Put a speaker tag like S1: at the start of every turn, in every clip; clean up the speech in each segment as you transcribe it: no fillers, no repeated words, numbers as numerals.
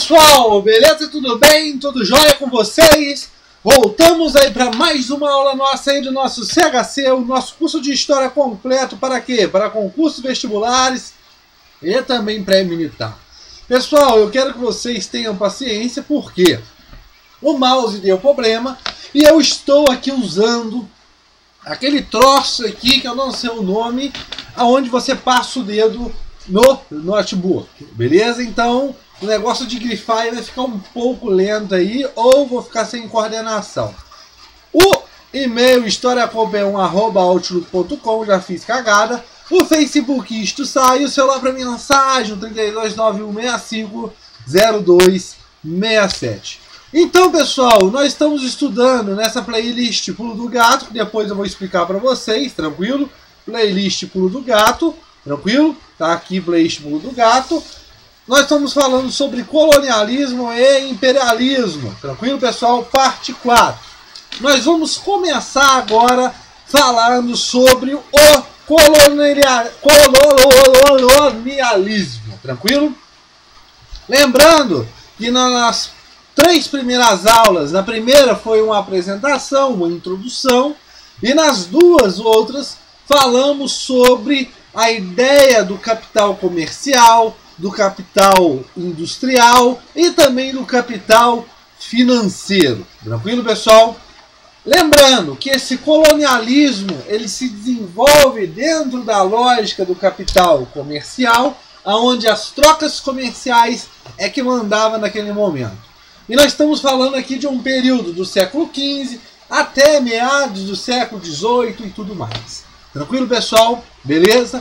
S1: Pessoal, beleza? Tudo bem? Tudo jóia com vocês? Voltamos aí para mais uma aula nossa aí do nosso CHC, o nosso curso de História completo para quê? Para concursos vestibulares e também pré-militar. Pessoal, eu quero que vocês tenham paciência porque o mouse deu problema e eu estou aqui usando aquele troço aqui que eu não sei o nome, aonde você passa o dedo no notebook, beleza? Então o negócio de grifar vai ficar um pouco lento aí, ou vou ficar sem coordenação. O e-mail historiacompanhão@outlook.com, já fiz cagada. O Facebook, isto sai, o celular para minha mensagem, 3291650267. Então, pessoal, nós estamos estudando nessa playlist Pulo do Gato, que depois eu vou explicar para vocês, tranquilo? Playlist Pulo do Gato, tranquilo? Tá aqui, playlist Pulo do Gato. Nós estamos falando sobre colonialismo e imperialismo. Tranquilo, pessoal? Parte 4. Nós vamos começar agora falando sobre o colonialismo. Tranquilo? Lembrando que nas 3 primeiras aulas, na primeira foi uma apresentação, uma introdução, e nas 2 outras falamos sobre a ideia do capital comercial, do capital industrial e também do capital financeiro. Tranquilo, pessoal? Lembrando que esse colonialismo ele se desenvolve dentro da lógica do capital comercial, onde as trocas comerciais é que mandavam naquele momento. E nós estamos falando aqui de um período do século XV até meados do século XVIII e tudo mais. Tranquilo, pessoal? Beleza?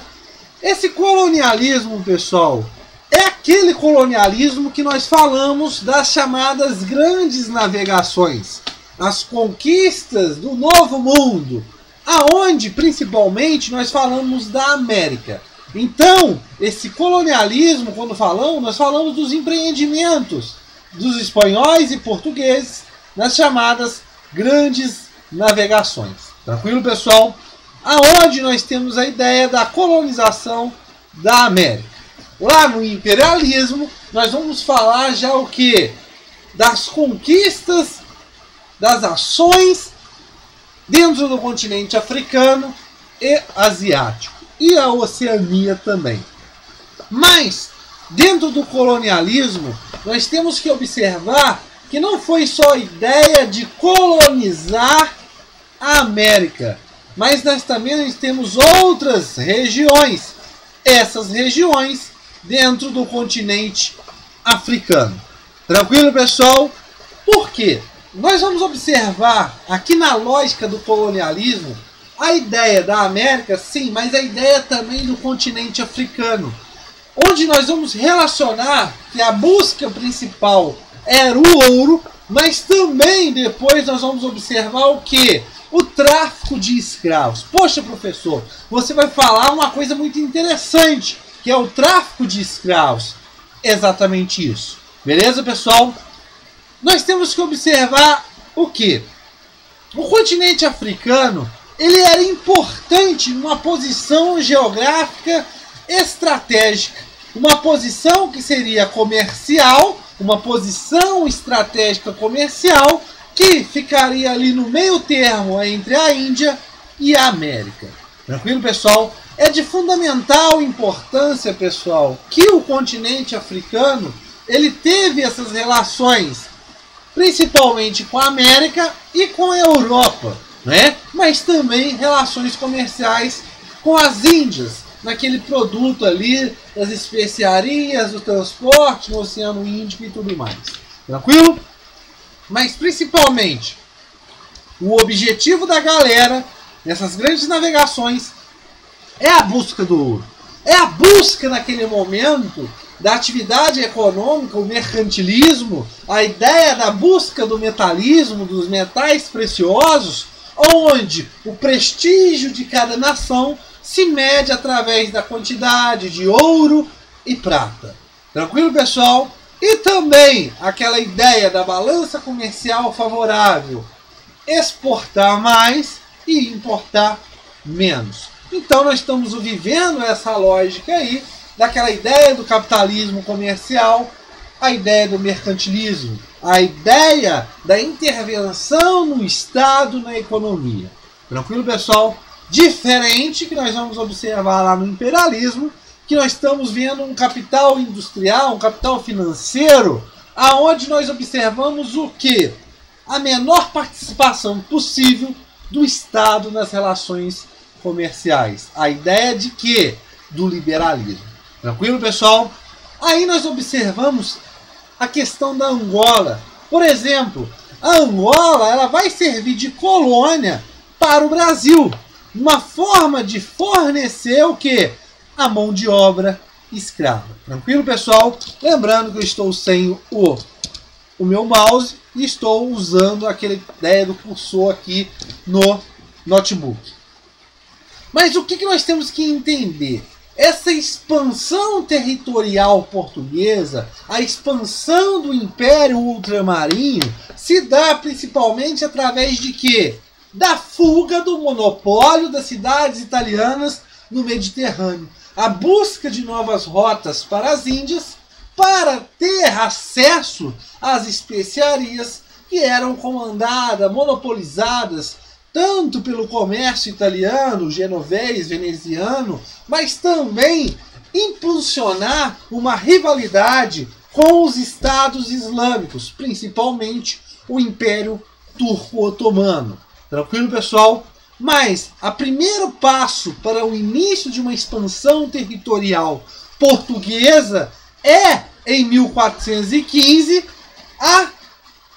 S1: Esse colonialismo, pessoal, é aquele colonialismo que nós falamos das chamadas grandes navegações, as conquistas do Novo Mundo, aonde principalmente nós falamos da América. Então, esse colonialismo, quando falamos, nós falamos dos empreendimentos dos espanhóis e portugueses nas chamadas grandes navegações. Tranquilo, pessoal? Aonde nós temos a ideia da colonização da América. Lá no imperialismo, nós vamos falar já o que? Das conquistas, das ações dentro do continente africano e asiático. E a Oceania também. Mas, dentro do colonialismo, nós temos que observar que não foi só a ideia de colonizar a América, mas nós também temos outras regiões. Essas regiões dentro do continente africano. Tranquilo, pessoal? Por quê? Nós vamos observar aqui na lógica do colonialismo a ideia da América, sim, mas a ideia também do continente africano, onde nós vamos relacionar que a busca principal era o ouro, mas também depois nós vamos observar o que? O tráfico de escravos. Poxa, professor, você vai falar uma coisa muito interessante, que é o tráfico de escravos. Exatamente isso. Beleza, pessoal? Nós temos que observar o que? O continente africano, ele era importante numa posição geográfica estratégica. Uma posição que seria comercial, uma posição estratégica comercial, que ficaria ali no meio termo entre a Índia e a América. Tranquilo, pessoal? É de fundamental importância, pessoal, que o continente africano ele teve essas relações, principalmente com a América e com a Europa, né? Mas também relações comerciais com as Índias, naquele produto ali das especiarias, do transporte no Oceano Índico e tudo mais. Tranquilo? Mas principalmente, o objetivo da galera nessas grandes navegações é a busca do ouro. É a busca naquele momento da atividade econômica, o mercantilismo, a ideia da busca do metalismo, dos metais preciosos, onde o prestígio de cada nação se mede através da quantidade de ouro e prata. Tranquilo, pessoal? E também aquela ideia da balança comercial favorável, exportar mais e importar menos. Então nós estamos vivendo essa lógica aí, daquela ideia do capitalismo comercial, a ideia do mercantilismo, a ideia da intervenção no Estado na economia. Tranquilo, pessoal? Diferente que nós vamos observar lá no imperialismo, que nós estamos vendo um capital industrial, um capital financeiro, aonde nós observamos o quê? A menor participação possível do Estado nas relações comerciais. A ideia de quê? Do liberalismo. Tranquilo, pessoal? Aí nós observamos a questão da Angola. Por exemplo, a Angola ela vai servir de colônia para o Brasil. Uma forma de fornecer o quê? A mão de obra escrava. Tranquilo, pessoal? Lembrando que eu estou sem o meu mouse e estou usando aquela ideia do cursor aqui no notebook. Mas o que nós temos que entender? Essa expansão territorial portuguesa, a expansão do Império Ultramarinho, se dá principalmente através de quê? Da fuga do monopólio das cidades italianas no Mediterrâneo. A busca de novas rotas para as Índias para ter acesso às especiarias que eram comandadas, monopolizadas, tanto pelo comércio italiano, genovês, veneziano, mas também impulsionar uma rivalidade com os estados islâmicos, principalmente o Império Turco-Otomano. Tranquilo, pessoal? Mas o primeiro passo para o início de uma expansão territorial portuguesa é, em 1415, a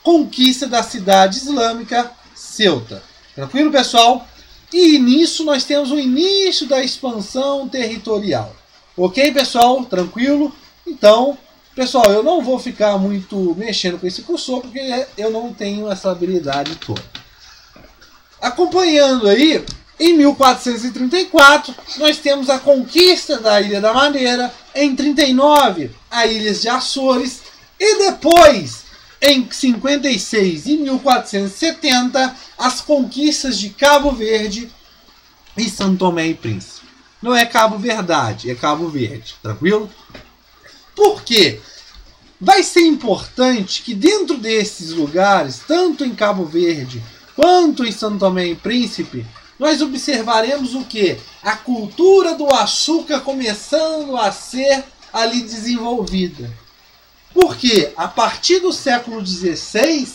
S1: conquista da cidade islâmica Ceuta. Tranquilo, pessoal? E nisso nós temos o início da expansão territorial. Ok, pessoal? Tranquilo? Então, pessoal, eu não vou ficar muito mexendo com esse cursor, porque eu não tenho essa habilidade toda. Acompanhando aí, em 1434, nós temos a conquista da Ilha da Madeira, em 39, a Ilhas de Açores, e depois, em 56 e 1470, as conquistas de Cabo Verde e São Tomé e Príncipe. Não é Cabo Verdade, é Cabo Verde, tranquilo? Por quê? Vai ser importante que dentro desses lugares, tanto em Cabo Verde quanto em São Tomé e Príncipe, nós observaremos o quê? A cultura do açúcar começando a ser ali desenvolvida. Porque a partir do século XVI,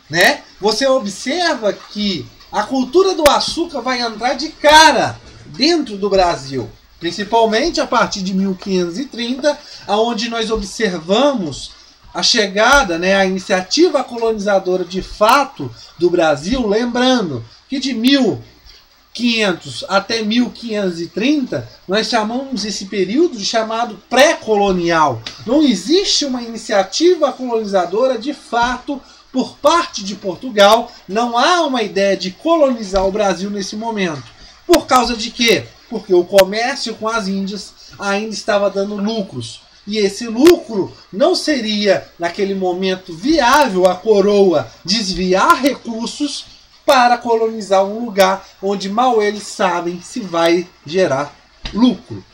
S1: né, você observa que a cultura do açúcar vai entrar de cara dentro do Brasil. Principalmente a partir de 1530, onde nós observamos a chegada, né, a iniciativa colonizadora de fato do Brasil. Lembrando que de 1500 até 1530, nós chamamos esse período de chamado pré-colonial. Não existe uma iniciativa colonizadora de fato por parte de Portugal. Não há uma ideia de colonizar o Brasil nesse momento. Por causa de quê? Porque o comércio com as Índias ainda estava dando lucros. E esse lucro não seria, naquele momento, viável a coroa desviar recursos para colonizar um lugar onde mal eles sabem se vai gerar lucro.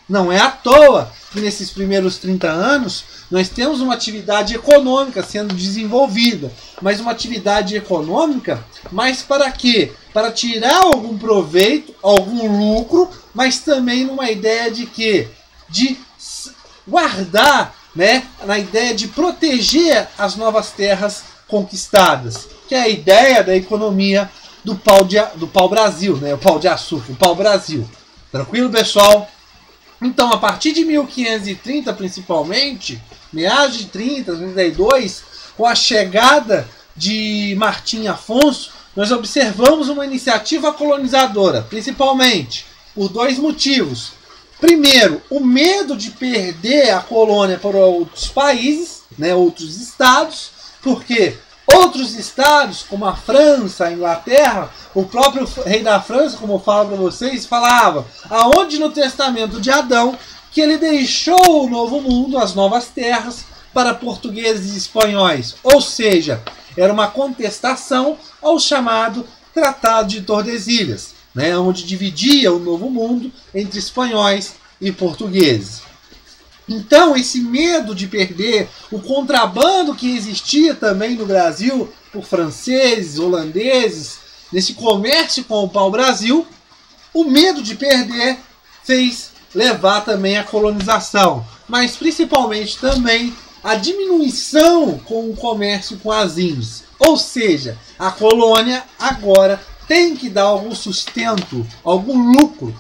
S1: Não é à toa que nesses primeiros 30 anos nós temos uma atividade econômica sendo desenvolvida. Mas uma atividade econômica, mas para quê? Para tirar algum proveito, algum lucro, mas também numa ideia de quê? De guardar, né, na ideia de proteger as novas terras conquistadas, que é a ideia da economia do pau-brasil, né, o pau de açúcar, o pau-brasil. Tranquilo, pessoal? Então, a partir de 1530, principalmente, meados de 30, 32, com a chegada de Martim Afonso, nós observamos uma iniciativa colonizadora, principalmente por dois motivos. Primeiro, o medo de perder a colônia para outros países, né, outros estados, porque outros estados, como a França, a Inglaterra, o próprio rei da França, como eu falo para vocês, falava aonde no testamento de Adão que ele deixou o novo mundo, as novas terras, para portugueses e espanhóis. Ou seja, era uma contestação ao chamado Tratado de Tordesilhas, né, onde dividia o novo mundo entre espanhóis e portugueses. Então, esse medo de perder, o contrabando que existia também no Brasil por franceses, holandeses, nesse comércio com o pau-brasil, o medo de perder fez levar também à colonização, mas principalmente também a diminuição com o comércio com as Índias. Ou seja, a colônia agora tem que dar algum sustento, algum lucro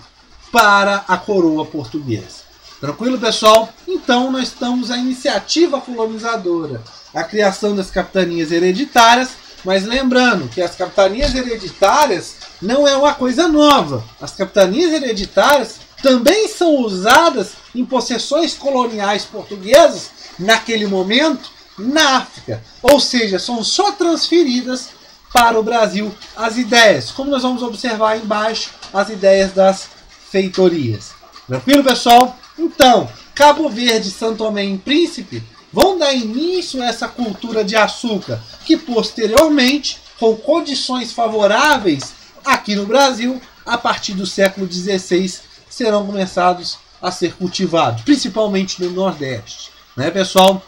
S1: para a coroa portuguesa. Tranquilo, pessoal? Então, nós estamos a iniciativa colonizadora, a criação das capitanias hereditárias, mas lembrando que as capitanias hereditárias não é uma coisa nova. As capitanias hereditárias também são usadas em possessões coloniais portuguesas, naquele momento, na África. Ou seja, são só transferidas para o Brasil as ideias, como nós vamos observar embaixo, as ideias das feitorias. Tranquilo, pessoal? Então, Cabo Verde e São Tomé e Príncipe vão dar início a essa cultura de açúcar, que posteriormente, com condições favoráveis aqui no Brasil, a partir do século XVI, serão começados a ser cultivados, principalmente no Nordeste. Né, pessoal?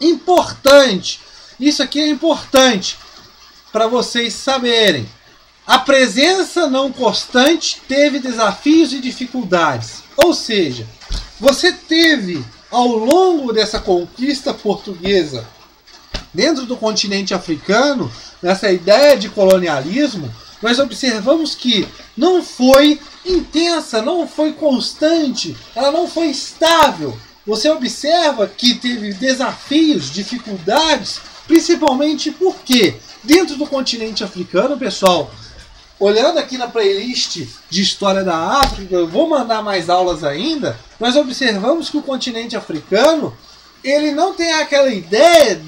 S1: Importante, isso aqui é importante para vocês saberem. A presença não constante teve desafios e dificuldades. Ou seja, você teve, ao longo dessa conquista portuguesa, dentro do continente africano, nessa ideia de colonialismo, nós observamos que não foi intensa, não foi constante, ela não foi estável. Você observa que teve desafios, dificuldades, principalmente porque dentro do continente africano, pessoal, olhando aqui na playlist de História da África, eu vou mandar mais aulas ainda, nós observamos que o continente africano, ele não tem aquela ideia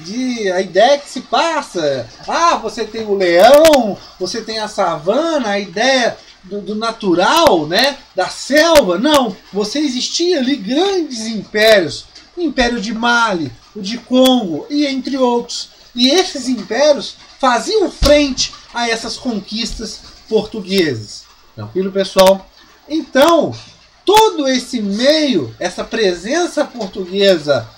S1: a ideia que se passa. Ah, você tem o leão, você tem a savana, a ideia do natural, né, da selva. Não, você existia ali grandes impérios, o Império de Mali, o de Congo e entre outros. E esses impérios faziam frente a essas conquistas portuguesas. Tranquilo, pessoal? Então, todo esse meio, essa presença portuguesa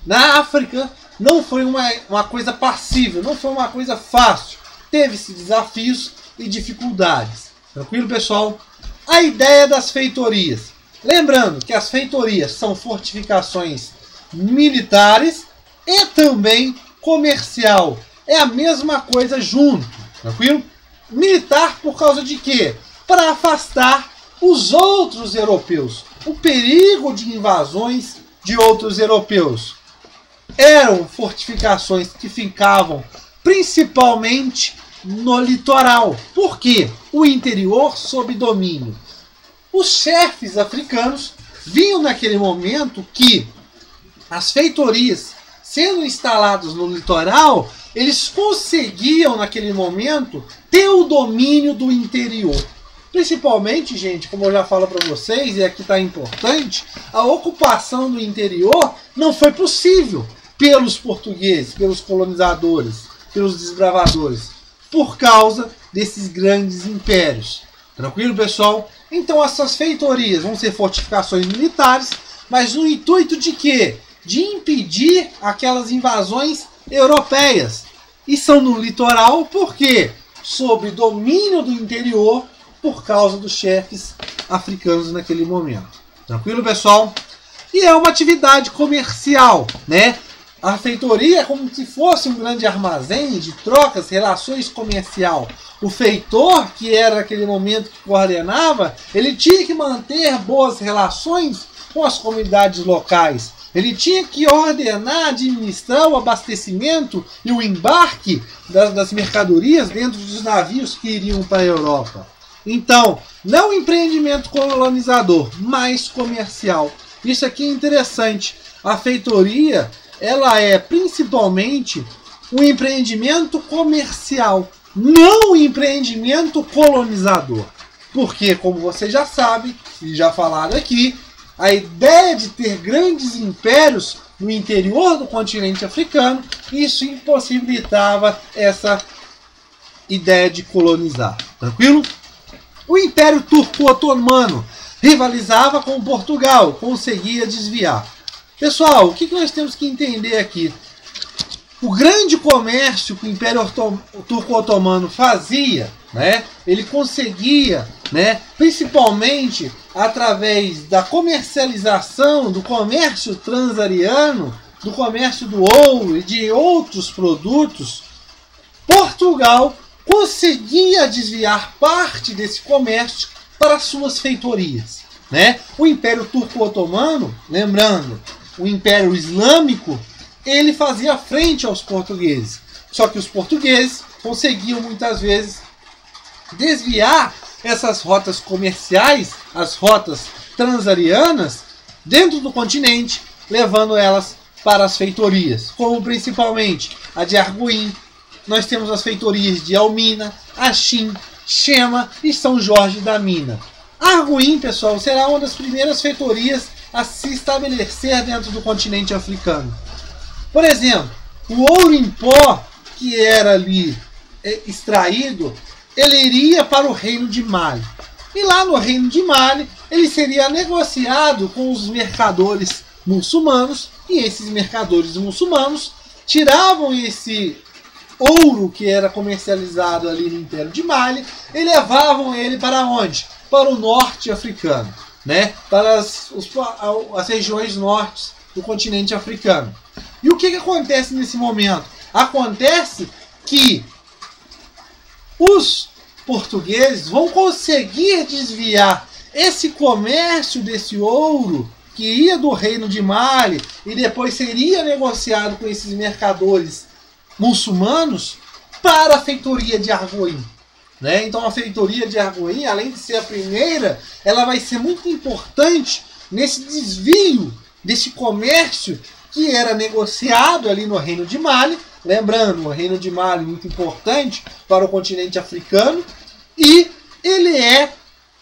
S1: na África não foi uma coisa passível, não foi uma coisa fácil. Teve-se desafios e dificuldades. Tranquilo, pessoal? A ideia das feitorias. Lembrando que as feitorias são fortificações militares e também comercial. É a mesma coisa junto. Tranquilo? Militar por causa de quê? Para afastar os outros europeus. O perigo de invasões de outros europeus. Eram fortificações que ficavam principalmente no litoral. Por quê? O interior sob domínio. Os chefes africanos viam naquele momento que as feitorias, sendo instaladas no litoral, eles conseguiam naquele momento ter o domínio do interior. Principalmente, gente, como eu já falo para vocês, e aqui está importante, a ocupação do interior não foi possível pelos portugueses, pelos colonizadores, pelos desbravadores, por causa desses grandes impérios. Tranquilo, pessoal? Então essas feitorias vão ser fortificações militares, mas no intuito de quê? De impedir aquelas invasões europeias. E são no litoral, por quê? Sob domínio do interior, por causa dos chefes africanos naquele momento. Tranquilo, pessoal? E é uma atividade comercial, né? A feitoria é como se fosse um grande armazém de trocas, relações comercial. O feitor, que era naquele momento que coordenava, ele tinha que manter boas relações com as comunidades locais. Ele tinha que ordenar, administrar o abastecimento e o embarque das mercadorias dentro dos navios que iriam para a Europa. Então, não empreendimento colonizador, mas comercial. Isso aqui é interessante. A feitoria, ela é principalmente um empreendimento comercial, não um empreendimento colonizador. Porque, como você já sabe, e já falaram aqui, a ideia de ter grandes impérios no interior do continente africano, isso impossibilitava essa ideia de colonizar. Tranquilo? O Império Turco-Otomano rivalizava com Portugal, conseguia desviar. Pessoal, o que nós temos que entender aqui? O grande comércio que o Império Turco-Otomano fazia, né, ele conseguia, né, principalmente através da comercialização, do comércio transariano, do comércio do ouro e de outros produtos, Portugal conseguia desviar parte desse comércio para suas feitorias, né? O Império Turco-Otomano, lembrando, o Império Islâmico, ele fazia frente aos portugueses. Só que os portugueses conseguiam muitas vezes desviar essas rotas comerciais, as rotas transarianas, dentro do continente, levando elas para as feitorias, como principalmente a de Arguim. Nós temos as feitorias de Elmina, Achim, Chema e São Jorge da Mina. Arguim, pessoal, será uma das primeiras feitorias a se estabelecer dentro do continente africano. Por exemplo, o ouro em pó que era ali extraído, ele iria para o reino de Mali. E lá no reino de Mali, ele seria negociado com os mercadores muçulmanos, e esses mercadores muçulmanos tiravam esse ouro que era comercializado ali no Império de Mali e levavam ele para onde? Para o norte africano, né? Para as regiões norte do continente africano. E o que acontece nesse momento? Acontece que os portugueses vão conseguir desviar esse comércio desse ouro que ia do reino de Mali e depois seria negociado com esses mercadores muçulmanos para a feitoria de Arguim, né? Então a feitoria de Arguim, além de ser a primeira, ela vai ser muito importante nesse desvio desse comércio que era negociado ali no reino de Mali. Lembrando, o reino de Mali muito importante para o continente africano, e ele é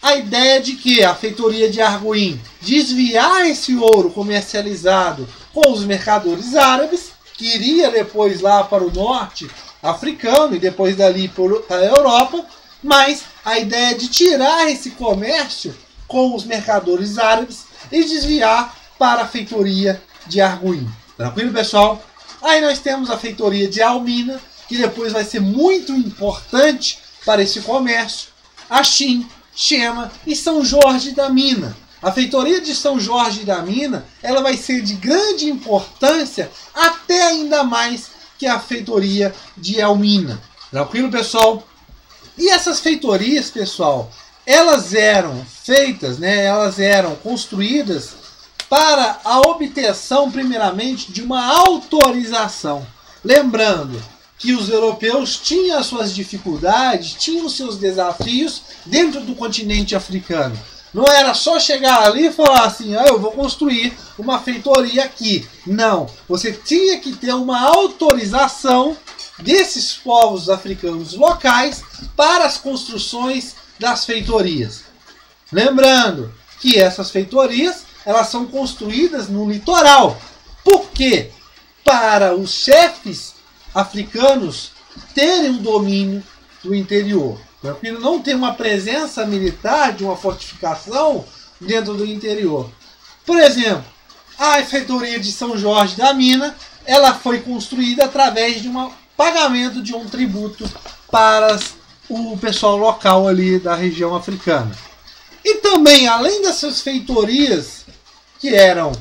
S1: a ideia de que a feitoria de Arguim desviar esse ouro comercializado com os mercadores árabes, que iria depois lá para o norte africano e depois dali para a Europa, mas a ideia de tirar esse comércio com os mercadores árabes e desviar para a feitoria de Arguim. Tranquilo, pessoal? Aí nós temos a feitoria de Elmina, que depois vai ser muito importante para esse comércio. Achim, Chema e São Jorge da Mina. A feitoria de São Jorge da Mina, ela vai ser de grande importância, até ainda mais que a feitoria de Elmina. Tranquilo, pessoal? E essas feitorias, pessoal, elas eram feitas, né? Elas eram construídas para a obtenção, primeiramente, de uma autorização. Lembrando que os europeus tinham as suas dificuldades, tinham os seus desafios dentro do continente africano. Não era só chegar ali e falar assim, eu vou construir uma feitoria aqui. Não, você tinha que ter uma autorização desses povos africanos locais para as construções das feitorias. Lembrando que essas feitorias, elas são construídas no litoral. Por quê? Para os chefes africanos terem um domínio do interior. Tranquilo? Não tem uma presença militar de uma fortificação dentro do interior. Por exemplo, a feitoria de São Jorge da Mina, ela foi construída através de um pagamento de um tributo para o pessoal local ali da região africana. E também, além dessas feitorias que eram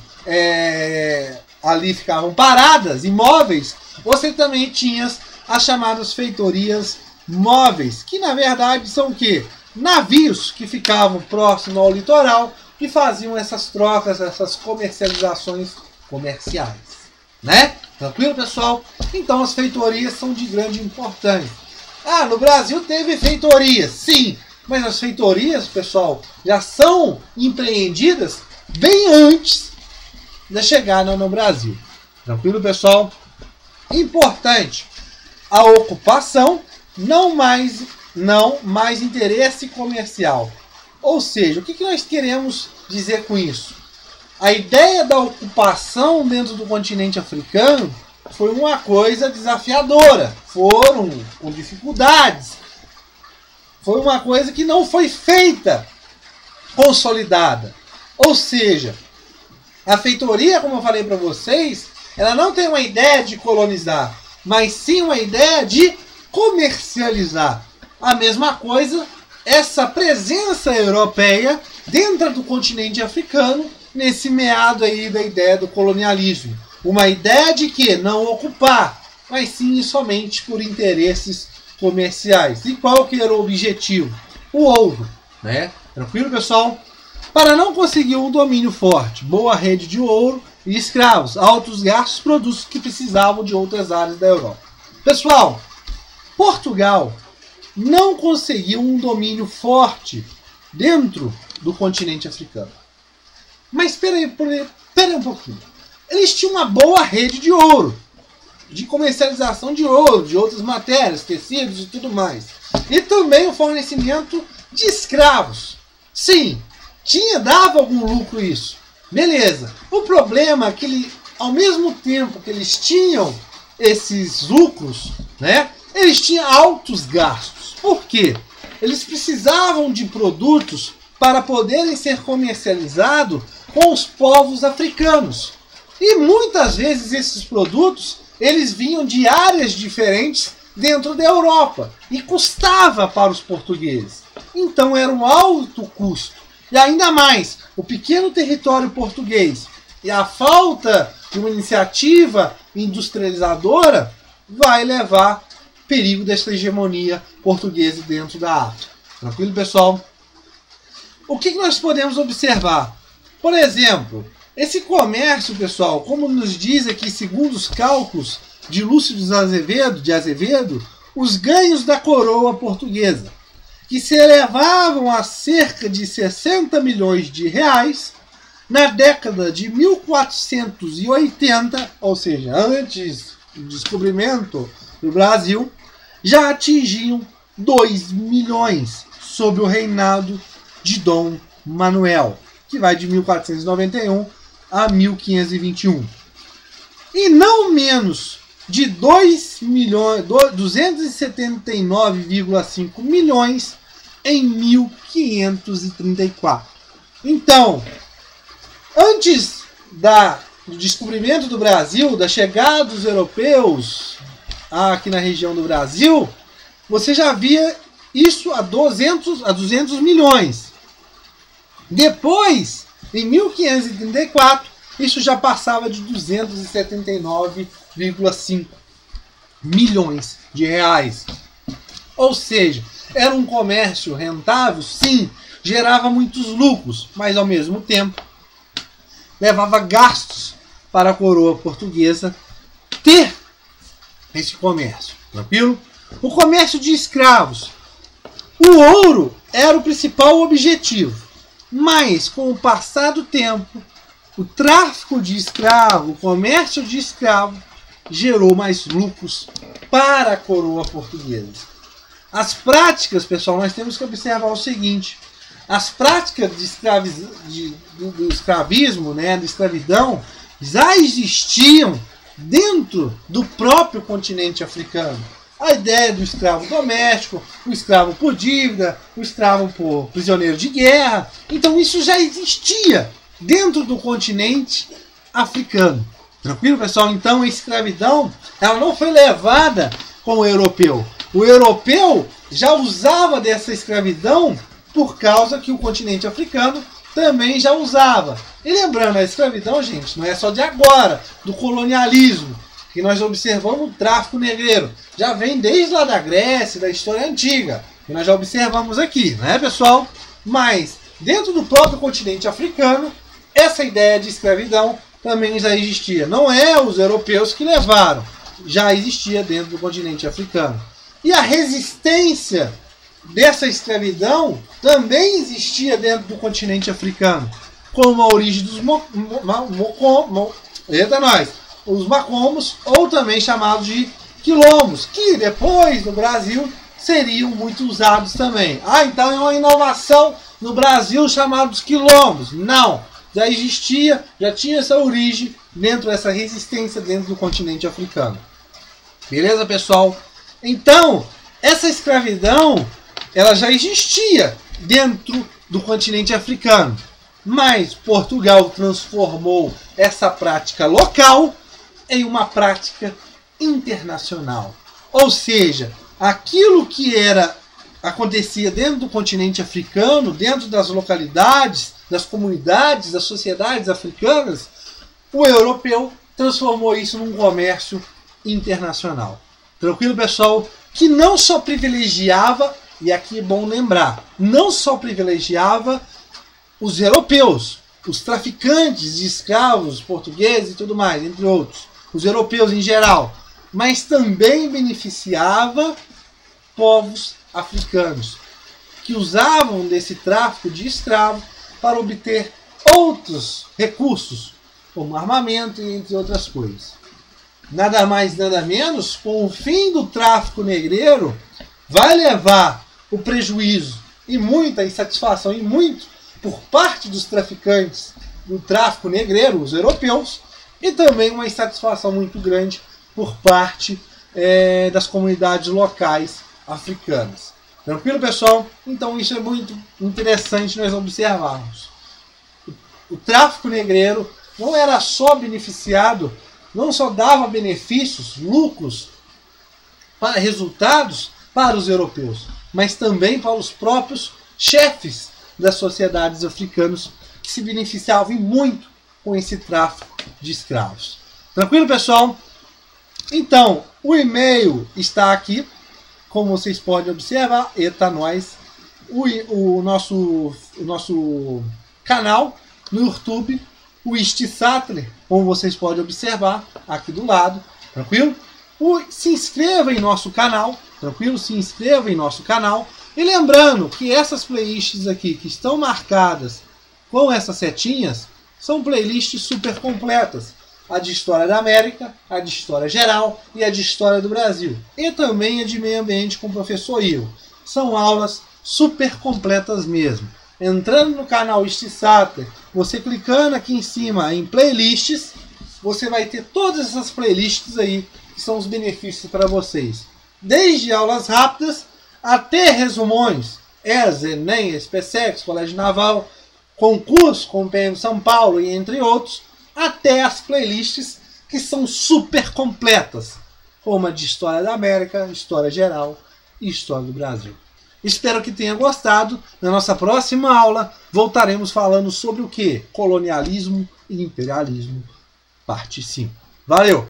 S1: ali ficavam paradas, imóveis, você também tinha as chamadas feitorias móveis, que na verdade são o quê? Navios que ficavam próximo ao litoral, que faziam essas trocas, essas comercializações comerciais, né? Tranquilo, pessoal? Então as feitorias são de grande importância. No Brasil teve feitorias, sim, mas as feitorias, pessoal, já são empreendidas bem antes da chegada no Brasil. Tranquilo, pessoal? Importante, a ocupação, não mais interesse comercial. Ou seja, o que nós queremos dizer com isso? A ideia da ocupação dentro do continente africano foi uma coisa desafiadora, foram com dificuldades, foi uma coisa que não foi feita consolidada. Ou seja, A feitoria, como eu falei para vocês, ela não tem uma ideia de colonizar, mas sim uma ideia de comercializar. A mesma coisa, essa presença europeia dentro do continente africano, nesse meado aí da ideia do colonialismo. Uma ideia de que não ocupar, mas sim e somente por interesses comerciais. E qual que era o objetivo? O ouro, né? Tranquilo, pessoal? Para não conseguir um domínio forte, boa rede de ouro e escravos, altos gastos, produtos que precisavam de outras áreas da Europa. Pessoal, Portugal não conseguiu um domínio forte dentro do continente africano. Mas espera aí um pouquinho. Eles tinham uma boa rede de ouro, de comercialização de ouro, de outras matérias, tecidos e tudo mais. E também o fornecimento de escravos. Sim, dava algum lucro isso. Beleza. O problema é que ao mesmo tempo que eles tinham esses lucros, né, eles tinham altos gastos. Por quê? Eles precisavam de produtos para poderem ser comercializados com os povos africanos. E muitas vezes esses produtos eles vinham de áreas diferentes dentro da Europa e custava para os portugueses. Então era um alto custo. E ainda mais, o pequeno território português e a falta de uma iniciativa industrializadora vai levar perigo dessa hegemonia portuguesa dentro da África. Tranquilo, pessoal? O que nós podemos observar? Por exemplo, esse comércio, pessoal, como nos diz aqui, segundo os cálculos de Lúcio de Azevedo, os ganhos da coroa portuguesa, que se elevavam a cerca de 60 milhões de reais na década de 1480, ou seja, antes do descobrimento do Brasil, já atingiam 2 milhões sob o reinado de Dom Manuel, que vai de 1491 a 1521. E não menos de 279,5 milhões em 1534. Então, antes do descobrimento do Brasil, da chegada dos europeus aqui na região do Brasil, você já via isso a 200 milhões. Depois, em 1534, isso já passava de 279,5 milhões de reais. Ou seja, era um comércio rentável, sim, gerava muitos lucros, mas ao mesmo tempo levava gastos para a coroa portuguesa ter esse comércio. Tranquilo? O comércio de escravos. O ouro era o principal objetivo, mas com o passar do tempo, o tráfico de escravo, o comércio de escravo, gerou mais lucros para a coroa portuguesa. As práticas, pessoal, nós temos que observar o seguinte: as práticas do escravismo, né, da escravidão, já existiam dentro do próprio continente africano. A ideia do escravo doméstico, o escravo por dívida, o escravo por prisioneiro de guerra. Então isso já existia dentro do continente africano. Tranquilo, pessoal? Então a escravidão ela não foi levada com o europeu. O europeu já usava dessa escravidão por causa que o continente africano também já usava. E lembrando, a escravidão, gente, não é só de agora, do colonialismo, que nós observamos o tráfico negreiro. Já vem desde lá da Grécia, da história antiga, que nós já observamos aqui, né, pessoal? Mas, dentro do próprio continente africano, essa ideia de escravidão também já existia. Não é os europeus que levaram, já existia dentro do continente africano. E a resistência dessa escravidão também existia dentro do continente africano, como a origem dos os macomos, ou também chamados de quilombos, que depois no Brasil seriam muito usados também. Então é uma inovação no Brasil chamados quilombos. Não, já existia, já tinha essa origem dentro dessa resistência dentro do continente africano. Beleza, pessoal? Então, essa escravidão, ela já existia dentro do continente africano. mas Portugal transformou essa prática local em uma prática internacional. Ou seja, aquilo que acontecia dentro do continente africano, dentro das localidades, das comunidades, das sociedades africanas, o europeu transformou isso num comércio internacional. Tranquilo, pessoal? Que não só privilegiava, e aqui é bom lembrar, não só privilegiava os europeus, os traficantes de escravos portugueses e tudo mais, entre outros, os europeus em geral, mas também beneficiava povos africanos, que usavam desse tráfico de escravos para obter outros recursos, como armamento e entre outras coisas. Nada mais, nada menos, com o fim do tráfico negreiro, vai levar o prejuízo e muita insatisfação e muito por parte dos traficantes do tráfico negreiro, os europeus, e também uma insatisfação muito grande por parte das comunidades locais africanas. Tranquilo, pessoal? Então isso é muito interessante nós observarmos. O tráfico negreiro não era só beneficiado, não só dava benefícios, lucros, para resultados para os europeus, mas também para os próprios chefes das sociedades africanas que se beneficiavam muito com esse tráfico de escravos. Tranquilo, pessoal? Então, o e-mail está aqui, como vocês podem observar, Eita Nós, o nosso canal no YouTube, o Istisatler, como vocês podem observar aqui do lado, tranquilo? Se inscreva em nosso canal, tranquilo? Se inscreva em nosso canal. E lembrando que essas playlists aqui que estão marcadas com essas setinhas são playlists super completas. A de História da América, a de História Geral e a de História do Brasil. E também a de Meio Ambiente com o professor Ivo. São aulas super completas mesmo. Entrando no canal Istisatler, você clicando aqui em cima em playlists, você vai ter todas essas playlists aí que são os benefícios para vocês. Desde aulas rápidas até resumões, ESA, ENEM, SPSEX, Colégio Naval, concurso com o PM São Paulo e entre outros, até as playlists que são super completas, como a de História da América, História Geral e História do Brasil. Espero que tenha gostado. Na nossa próxima aula voltaremos falando sobre o que? Colonialismo e imperialismo, parte 5. Valeu!